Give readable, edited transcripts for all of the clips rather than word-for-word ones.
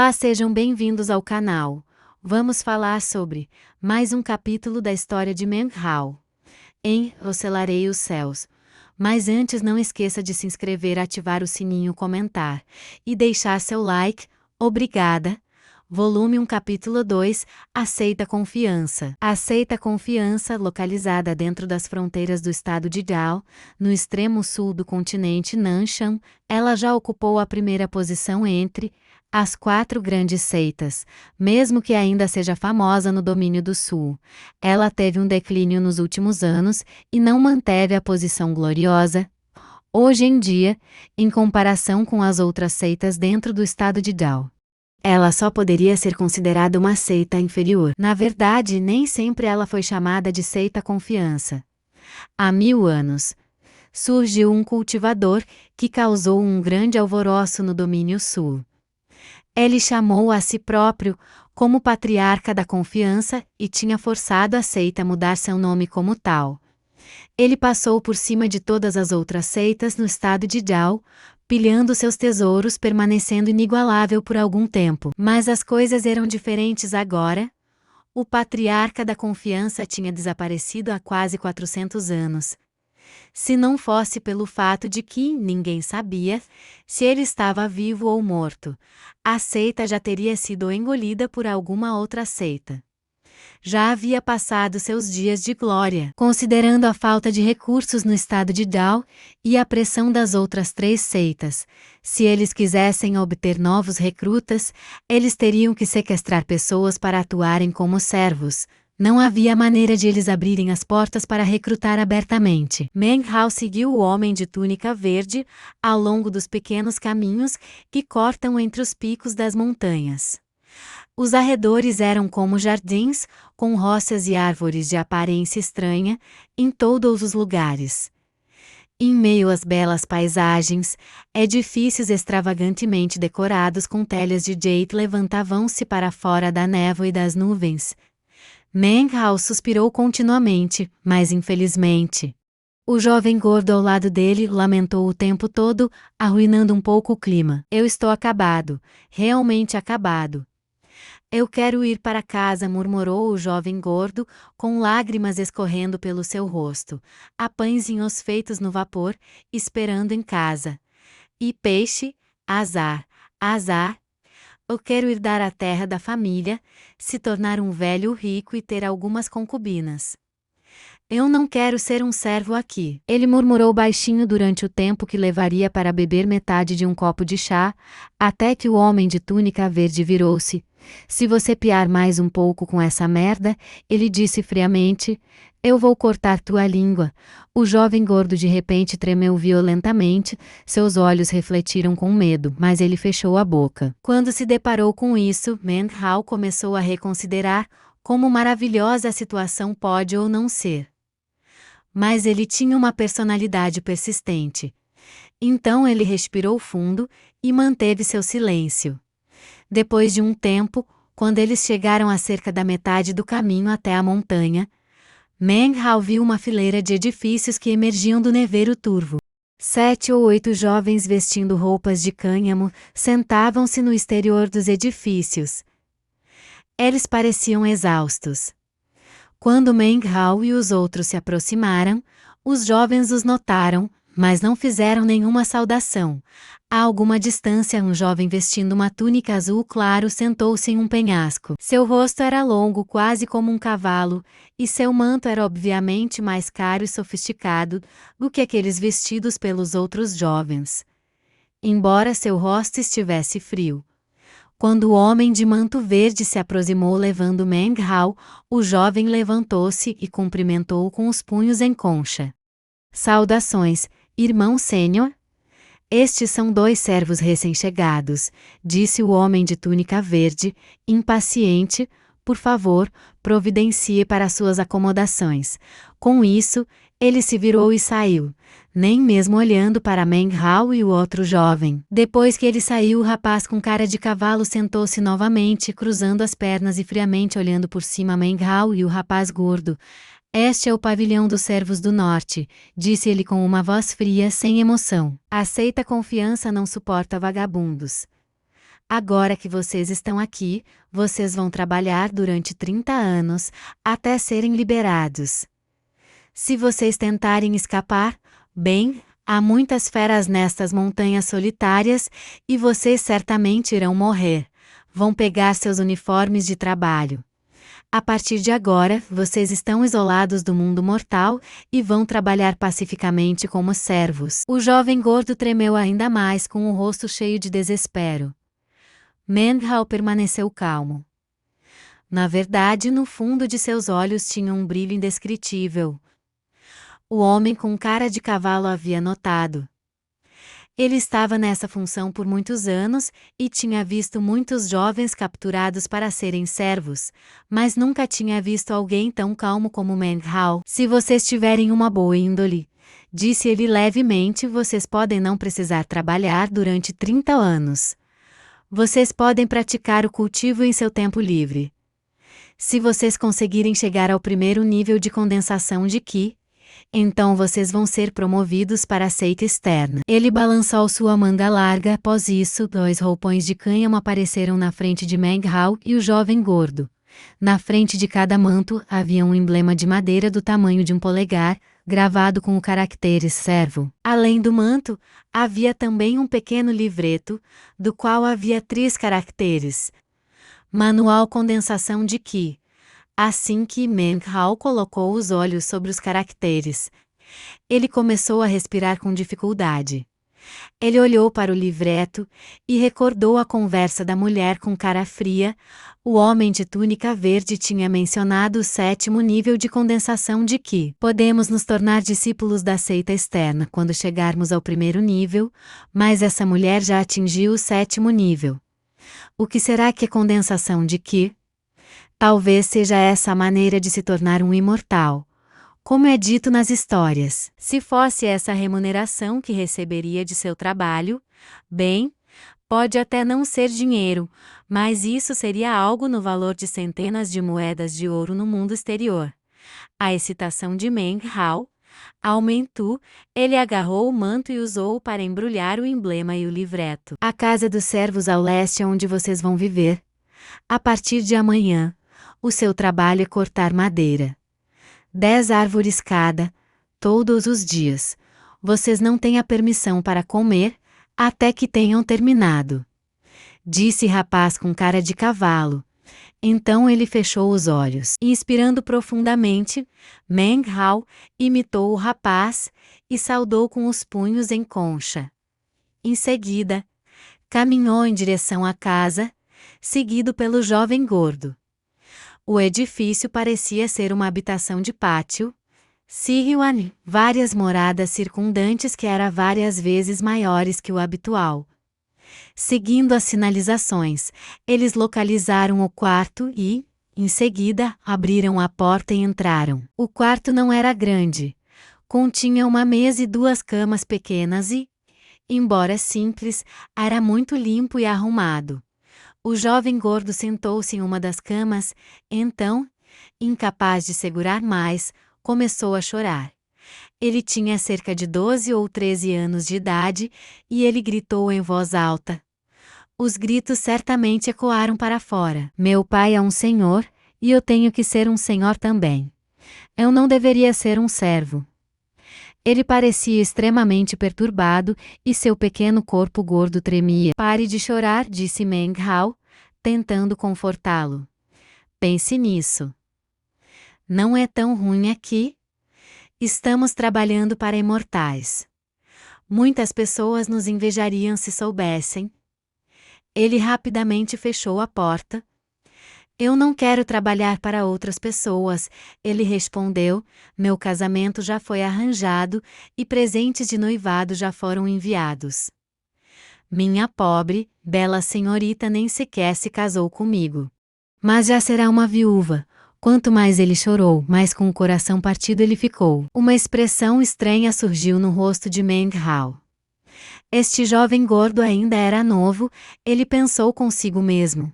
Olá, sejam bem-vindos ao canal. Vamos falar sobre mais um capítulo da história de Menghal em Eu Selarei os Céus. Mas antes, não esqueça de se inscrever, ativar o sininho, comentar e deixar seu like. Obrigada. Volume 1, capítulo 2, Aceita Confiança. Aceita Confiança, localizada dentro das fronteiras do estado de Dao, no extremo sul do continente Nanshan, ela já ocupou a primeira posição entre as 4 grandes seitas, mesmo que ainda seja famosa no domínio do sul. Ela teve um declínio nos últimos anos e não manteve a posição gloriosa hoje em dia, em comparação com as outras seitas dentro do estado de Dao. Ela só poderia ser considerada uma seita inferior. Na verdade, nem sempre ela foi chamada de seita confiança. Há 1000 anos, surgiu um cultivador que causou um grande alvoroço no domínio sul. Ele chamou a si próprio como patriarca da confiança e tinha forçado a seita a mudar seu nome como tal. Ele passou por cima de todas as outras seitas no estado de Dao, pilhando seus tesouros, permanecendo inigualável por algum tempo. Mas as coisas eram diferentes agora. O patriarca da confiança tinha desaparecido há quase 400 anos. Se não fosse pelo fato de que ninguém sabia se ele estava vivo ou morto, a seita já teria sido engolida por alguma outra seita. Já havia passado seus dias de glória. Considerando a falta de recursos no estado de Dao e a pressão das outras 3 seitas, se eles quisessem obter novos recrutas, eles teriam que sequestrar pessoas para atuarem como servos. Não havia maneira de eles abrirem as portas para recrutar abertamente. Menghal seguiu o homem de túnica verde ao longo dos pequenos caminhos que cortam entre os picos das montanhas. Os arredores eram como jardins, com roças e árvores de aparência estranha em todos os lugares. Em meio às belas paisagens, edifícios extravagantemente decorados com telhas de jade levantavam-se para fora da névoa e das nuvens. Menghal suspirou continuamente, mas infelizmente. O jovem gordo ao lado dele lamentou o tempo todo, arruinando um pouco o clima. Eu estou acabado, realmente acabado. Eu quero ir para casa, murmurou o jovem gordo, com lágrimas escorrendo pelo seu rosto. Há pãezinhos feitos no vapor, esperando em casa. E peixe? Azar, azar. Eu quero ir dar a terra da família, se tornar um velho rico e ter algumas concubinas. Eu não quero ser um servo aqui. Ele murmurou baixinho durante o tempo que levaria para beber metade de um copo de chá, até que o homem de túnica verde virou-se. Se você piar mais um pouco com essa merda, ele disse friamente, eu vou cortar tua língua. O jovem gordo de repente tremeu violentamente, seus olhos refletiram com medo, mas ele fechou a boca. Quando se deparou com isso, Menghal começou a reconsiderar como maravilhosa a situação pode ou não ser. Mas ele tinha uma personalidade persistente. Então ele respirou fundo e manteve seu silêncio. Depois de um tempo, quando eles chegaram a cerca da metade do caminho até a montanha, Menghal viu uma fileira de edifícios que emergiam do nevoeiro turvo. 7 ou 8 jovens vestindo roupas de cânhamo sentavam-se no exterior dos edifícios. Eles pareciam exaustos. Quando Menghal e os outros se aproximaram, os jovens os notaram, mas não fizeram nenhuma saudação. A alguma distância, um jovem vestindo uma túnica azul claro sentou-se em um penhasco. Seu rosto era longo, quase como um cavalo, e seu manto era obviamente mais caro e sofisticado do que aqueles vestidos pelos outros jovens. Embora seu rosto estivesse frio. Quando o homem de manto verde se aproximou levando Menghal, o jovem levantou-se e cumprimentou-o com os punhos em concha. Saudações, irmão sênior? Estes são 2 servos recém-chegados, disse o homem de túnica verde, impaciente. Por favor, providencie para suas acomodações. Com isso, ele se virou e saiu, nem mesmo olhando para Menghal e o outro jovem. Depois que ele saiu, o rapaz com cara de cavalo sentou-se novamente, cruzando as pernas e friamente olhando por cima Menghal e o rapaz gordo. Este é o pavilhão dos servos do norte, disse ele com uma voz fria, sem emoção. A seita confiança não suporta vagabundos. Agora que vocês estão aqui, vocês vão trabalhar durante 30 anos, até serem liberados. Se vocês tentarem escapar, bem, há muitas feras nestas montanhas solitárias, e vocês certamente irão morrer. Vão pegar seus uniformes de trabalho. A partir de agora, vocês estão isolados do mundo mortal e vão trabalhar pacificamente como servos. O jovem gordo tremeu ainda mais com o rosto cheio de desespero. Menghal permaneceu calmo. Na verdade, no fundo de seus olhos tinha um brilho indescritível. O homem com cara de cavalo havia notado. Ele estava nessa função por muitos anos e tinha visto muitos jovens capturados para serem servos, mas nunca tinha visto alguém tão calmo como Menghal. Se vocês tiverem uma boa índole, disse ele levemente, vocês podem não precisar trabalhar durante 30 anos. Vocês podem praticar o cultivo em seu tempo livre. Se vocês conseguirem chegar ao primeiro nível de condensação de Qi, então vocês vão ser promovidos para a seita externa. Ele balançou sua manga larga. Após isso, 2 roupões de cânhamo apareceram na frente de Menghal e o jovem gordo. Na frente de cada manto havia um emblema de madeira do tamanho de um polegar, gravado com o caractere servo. Além do manto, havia também um pequeno livreto, do qual havia 3 caracteres. Manual Condensação de Qi. Assim que Menghal colocou os olhos sobre os caracteres, ele começou a respirar com dificuldade. Ele olhou para o livreto e recordou a conversa da mulher com cara fria. O homem de túnica verde tinha mencionado o 7º nível de condensação de Qi. Podemos nos tornar discípulos da seita externa quando chegarmos ao 1º nível, mas essa mulher já atingiu o 7º nível. O que será que é condensação de Qi? Talvez seja essa a maneira de se tornar um imortal. Como é dito nas histórias, se fosse essa a remuneração que receberia de seu trabalho, bem, pode até não ser dinheiro, mas isso seria algo no valor de centenas de moedas de ouro no mundo exterior. A excitação de Menghal aumentou, ele agarrou o manto e usou-o para embrulhar o emblema e o livreto. A casa dos servos ao leste é onde vocês vão viver. A partir de amanhã, o seu trabalho é cortar madeira. 10 árvores cada, todos os dias. Vocês não têm a permissão para comer, até que tenham terminado. Disse rapaz com cara de cavalo. Então ele fechou os olhos. Inspirando profundamente, Menghal imitou o rapaz e saudou com os punhos em concha. Em seguida, caminhou em direção à casa, seguido pelo jovem gordo. O edifício parecia ser uma habitação de pátio, várias moradas circundantes que eram várias vezes maiores que o habitual. Seguindo as sinalizações, eles localizaram o quarto e, em seguida, abriram a porta e entraram. O quarto não era grande. Continha uma mesa e 2 camas pequenas e, embora simples, era muito limpo e arrumado. O jovem gordo sentou-se em uma das camas, então, incapaz de segurar mais, começou a chorar. Ele tinha cerca de 12 ou 13 anos de idade, e ele gritou em voz alta. Os gritos certamente ecoaram para fora. Meu pai é um senhor, e eu tenho que ser um senhor também. Eu não deveria ser um servo. Ele parecia extremamente perturbado, e seu pequeno corpo gordo tremia. Pare de chorar, disse Menghal, tentando confortá-lo. Pense nisso. Não é tão ruim aqui? Estamos trabalhando para imortais. Muitas pessoas nos invejariam se soubessem. Ele rapidamente fechou a porta. Eu não quero trabalhar para outras pessoas, ele respondeu. Meu casamento já foi arranjado e presentes de noivado já foram enviados. Minha pobre, bela senhorita nem sequer se casou comigo. Mas já será uma viúva. Quanto mais ele chorou, mais com o coração partido ele ficou. Uma expressão estranha surgiu no rosto de Menghal. Este jovem gordo ainda era novo, ele pensou consigo mesmo.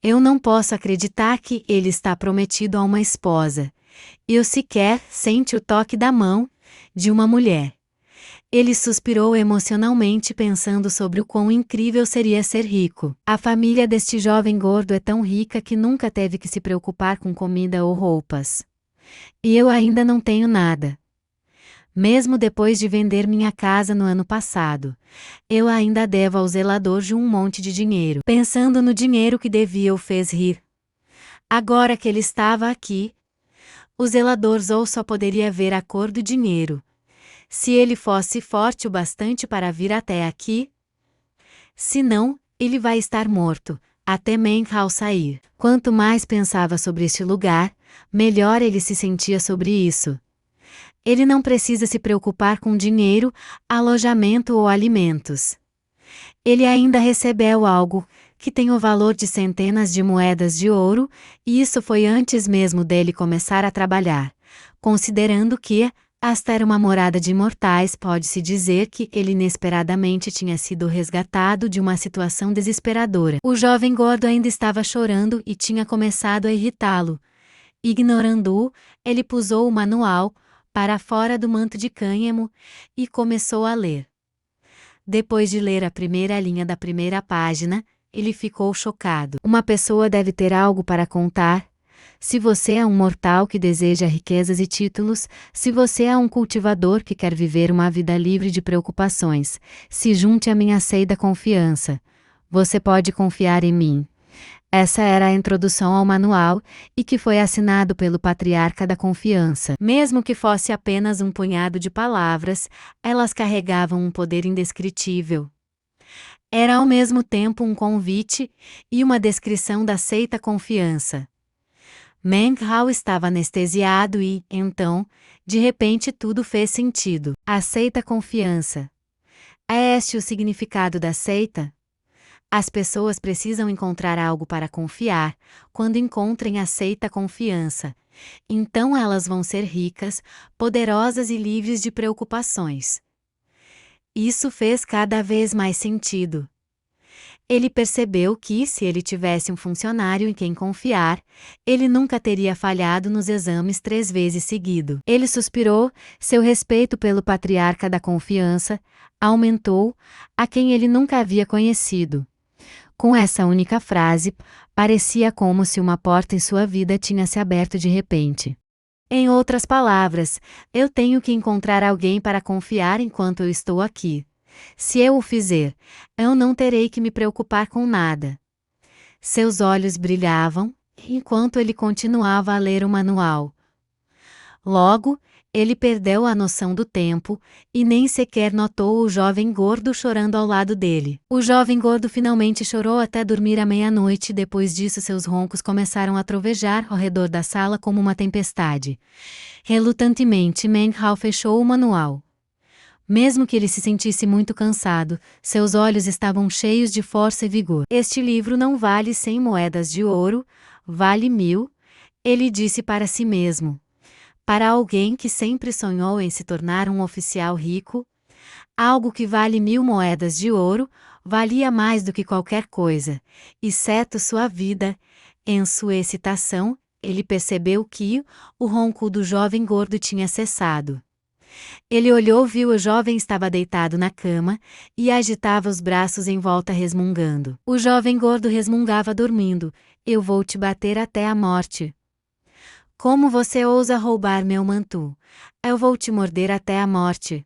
Eu não posso acreditar que ele está prometido a uma esposa. Eu sequer sente o toque da mão de uma mulher. Ele suspirou emocionalmente pensando sobre o quão incrível seria ser rico. A família deste jovem gordo é tão rica que nunca teve que se preocupar com comida ou roupas. E eu ainda não tenho nada. Mesmo depois de vender minha casa no ano passado, eu ainda devo ao zelador de um monte de dinheiro. Pensando no dinheiro que devia o fez rir. Agora que ele estava aqui, o zelador Zou só poderia ver a cor do dinheiro. Se ele fosse forte o bastante para vir até aqui, se não, ele vai estar morto, até Menghal sair. Quanto mais pensava sobre este lugar, melhor ele se sentia sobre isso. Ele não precisa se preocupar com dinheiro, alojamento ou alimentos. Ele ainda recebeu algo, que tem o valor de centenas de moedas de ouro, e isso foi antes mesmo dele começar a trabalhar. Considerando que, esta era uma morada de imortais, pode-se dizer que ele inesperadamente tinha sido resgatado de uma situação desesperadora. O jovem gordo ainda estava chorando e tinha começado a irritá-lo. Ignorando-o, ele pusou o manual para fora do manto de cânhamo e começou a ler. Depois de ler a primeira linha da primeira página, ele ficou chocado. Uma pessoa deve ter algo para contar. Se você é um mortal que deseja riquezas e títulos, se você é um cultivador que quer viver uma vida livre de preocupações, se junte à minha seida confiança. Você pode confiar em mim. Essa era a introdução ao manual, e que foi assinado pelo Patriarca da Confiança. Mesmo que fosse apenas um punhado de palavras, elas carregavam um poder indescritível. Era ao mesmo tempo um convite e uma descrição da seita confiança. Menghal estava anestesiado e, então, de repente tudo fez sentido. A seita confiança. É este o significado da seita? As pessoas precisam encontrar algo para confiar. Quando encontrem a seita confiança, então elas vão ser ricas, poderosas e livres de preocupações. Isso fez cada vez mais sentido. Ele percebeu que, se ele tivesse um funcionário em quem confiar, ele nunca teria falhado nos exames 3 vezes seguido. Ele suspirou, seu respeito pelo patriarca da confiança aumentou, a quem ele nunca havia conhecido. Com essa única frase, parecia como se uma porta em sua vida tinha se aberto de repente. Em outras palavras, eu tenho que encontrar alguém para confiar enquanto eu estou aqui. Se eu o fizer, eu não terei que me preocupar com nada. Seus olhos brilhavam, enquanto ele continuava a ler o manual. Logo, ele perdeu a noção do tempo, e nem sequer notou o jovem gordo chorando ao lado dele. O jovem gordo finalmente chorou até dormir à meia-noite e depois disso seus roncos começaram a trovejar ao redor da sala como uma tempestade. Relutantemente Menghal fechou o manual. Mesmo que ele se sentisse muito cansado, seus olhos estavam cheios de força e vigor. Este livro não vale 100 moedas de ouro, vale 1000, ele disse para si mesmo. Para alguém que sempre sonhou em se tornar um oficial rico, algo que vale 1000 moedas de ouro, valia mais do que qualquer coisa, exceto sua vida. Em sua excitação, ele percebeu que o ronco do jovem gordo tinha cessado. Ele olhou e viu o jovem estava deitado na cama, e agitava os braços em volta resmungando. O jovem gordo resmungava dormindo, eu vou te bater até a morte. Como você ousa roubar meu manto? Eu vou te morder até a morte.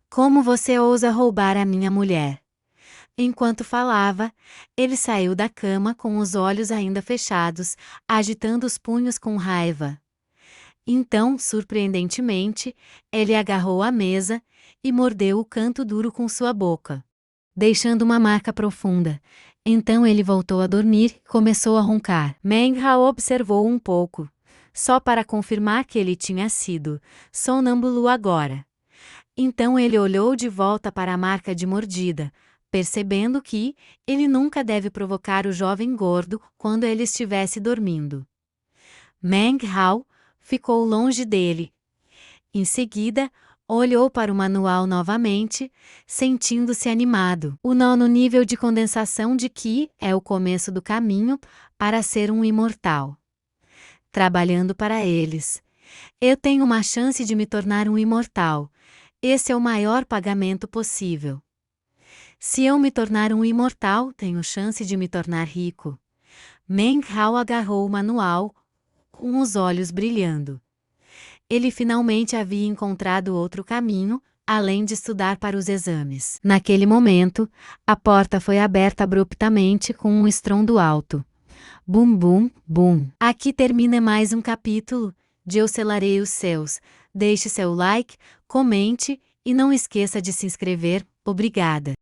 Como você ousa roubar a minha mulher? Enquanto falava, ele saiu da cama com os olhos ainda fechados, agitando os punhos com raiva. Então, surpreendentemente, ele agarrou a mesa e mordeu o canto duro com sua boca, deixando uma marca profunda. Então ele voltou a dormir e começou a roncar. Menghal observou um pouco, só para confirmar que ele tinha sido sonâmbulo agora. Então ele olhou de volta para a marca de mordida, percebendo que ele nunca deve provocar o jovem gordo quando ele estivesse dormindo. Menghal ficou longe dele. Em seguida, olhou para o manual novamente, sentindo-se animado. O 9º nível de condensação de Ki é o começo do caminho para ser um imortal. Trabalhando para eles. Eu tenho uma chance de me tornar um imortal. Esse é o maior pagamento possível. Se eu me tornar um imortal, tenho chance de me tornar rico. Meng Hao agarrou o manual, com os olhos brilhando. Ele finalmente havia encontrado outro caminho, além de estudar para os exames. Naquele momento, a porta foi aberta abruptamente com um estrondo alto. Bum bum, bum. Aqui termina mais um capítulo de Eu Selarei os Céus. Deixe seu like, comente e não esqueça de se inscrever. Obrigada.